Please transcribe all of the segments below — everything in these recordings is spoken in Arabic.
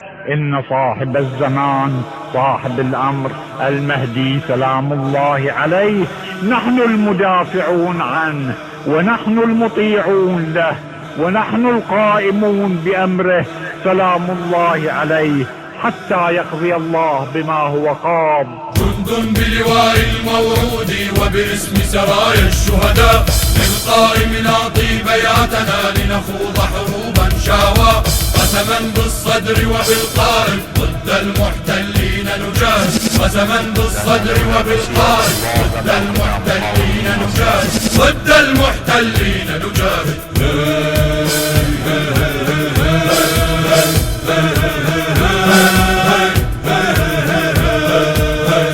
إن صاحب الزمان صاحب الأمر المهدي سلام الله عليه نحن المدافعون عنه ونحن المطيعون له ونحن القائمون بأمره سلام الله عليه حتى يقضي الله بما هو قاض. جند بلواء الموعود وباسم سرايا الشهداء للقائم نعطي بياتنا لنخوض حروبا شاوى قسما بالصدر وبالقارب ضد المحتلين نجاهد قسما بالصدر وبالقارب ضد المحتلين نجاهد ضد المحتلين نجاهد.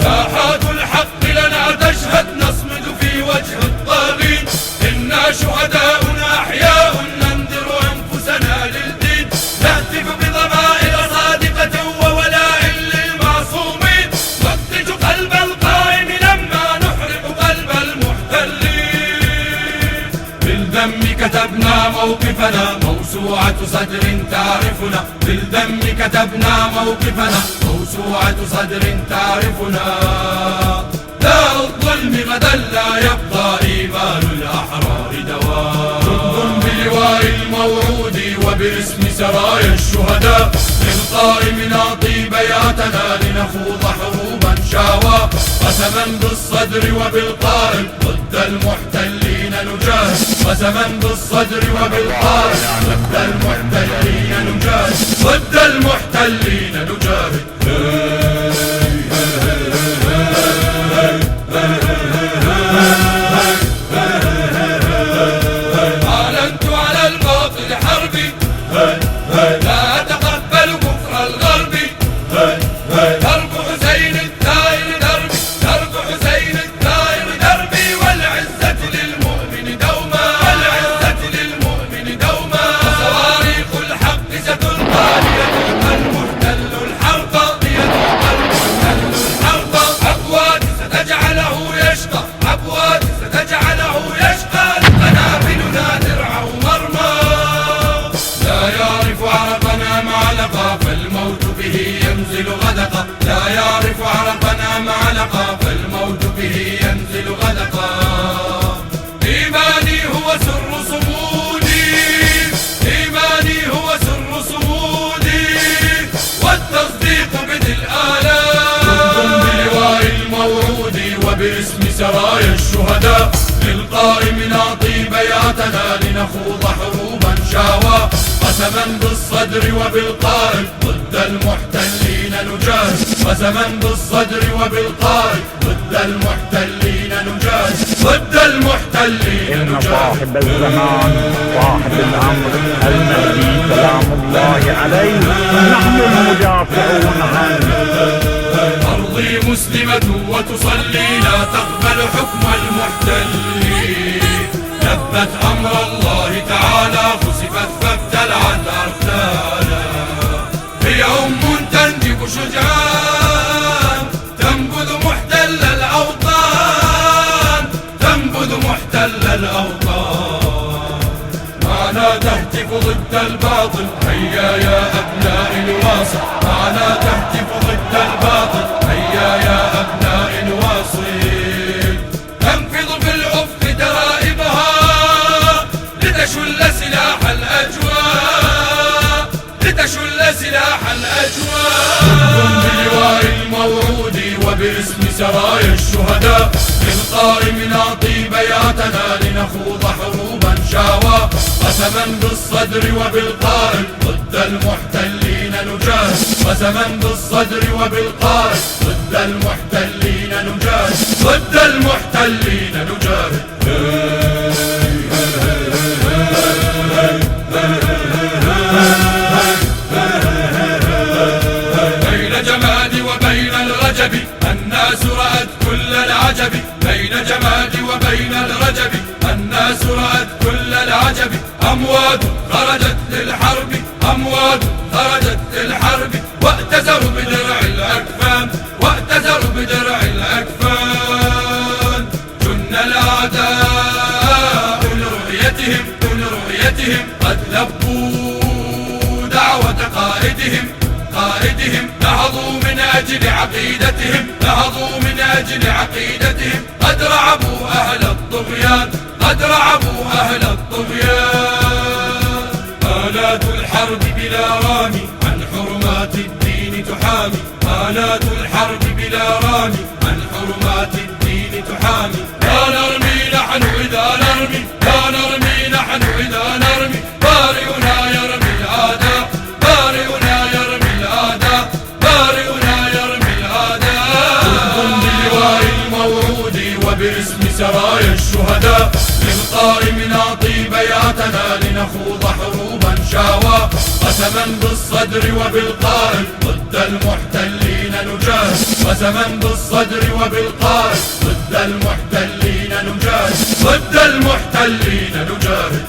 ساحات الحق لنا تشهد نصمد في وجه الطاغين إنا شهداء أحياء ننذر أنفسنا للدين نهتف بضمائر صادقة وولاء للمعصومين نضج قلب القائم لما نحرق قلب المحتلين بالدم كتبنا موقفنا موسوعة صدر تعرفنا بالدم كتبنا موقفنا موسوعة صدر تعرفنا لا الظلم غدا لا يبقى إيمان الأحرار دواء. جند بلواء الموعود وباسم سرايا الشهداء للقائم نعطي بياتنا لنخوض حروبا شاوى قسما بالصدر وبالقارب ضد المحتلين نجاهد قسما بالصدر وبالقارب ضد المحتلين نجاهد ضد المحتلين نجاهد. أعلنت على الباطل حربي لا أتقبل كفر الغرب درب حسين الثائر دربي درب حسين الثائر دربي والعزة للمؤمن دوما والعزة للمؤمن دوما صواريخ الحق ستلقى ليذوق المحتل الحرب ليذوق المحتل الحرب أبوات ستجعله يشقى أبوات ستجعله يشقى قنابلنا درع ومرمى لا يعرف عرقنا معلقا فالموت به ينزل غدقا لا يعرف عرقنا معلقا فالموت به ينزل غدقا. إيماني هو سر صمودي إيماني هو سر صمودي والتصديق بذي الآلام. جند بلواء الموعود وباسم سرايا الشهداء للقائم نعطي بياتنا لنخوض حروبا شاوى قسما بالصدر وبالقارب ضد المحتلين نجاهد قسما بالصدر وبالقارب ضد المحتلين نجاهد ضد المحتلين إن نجاهد. صاحب الزمان صاحب الأمر المهدي سلام الله عليه نحن المدافعون عنه. أرضي مسلمة وتصلي لا تقبل حكم المحتلين لبت أمر الله تعالى خسفت فابتلعت أرسالا هي تنجب شجعان تنبذ محتل الأوطان تنبذ محتل الأوطان معنا تهتف ضد الباطل هيا يا أبناء الواصل معنا تهتف ضد الباطل هيا يا أبناء الواصل تنفض في الأفق ترائبها لتشل سلاح الأجواء لتشل سلاح الأجواء. جند بلواء الموعود وباسم سرايا الشهداء للقائم نعطي بياتنا لنخوض حروبا شاوى قسما بالصدر وبالقارب ضد المحتلين نجاهد قسما بالصدر وبالقارب ضد المحتلين نجاهد ضد المحتلين نجاهد. بين جمادي وبين الرجب الناس رأت كل العجب بين جمادي وبين الرجب الناس رأت كل العجب أموات خرجت للحرب أموات خرجت للحرب واعتزروا بدرع الأكفان واعتزروا بدرع الأكفان جن الأعداء لرؤيتهم قد لبوا دعوة قائدهم قائدهم، نهضوا من أجل عقيدتهم، نهضوا من أجل عقيدتهم. قد رعبوا أهل الطغيان، قد رعبوا أهل الطغيان. آلات الحرب بلا رامي عن حرمات الدين تحامي، آلات الحرب بلا رامي عن حرمات الدين تحامي. لا نرمي نحن إذا نرمي، لا نرمي نحن إذا نرمي. بارئنا يرمي الأعداء، بارئنا يرمي الأعداء، بارئنا يرمي الأعداء. كلكم بلواء الموعود وباسم سرايا الشهداء، للقاء مناطي بياتنا لنخوض حروبا شاوى. قسما بالصدر وبالقائل ضد المحتلين نجاهد، قسما بالصدر وبالقائل ضد المحتلين نجاهد، ضد المحتلين نجاهد.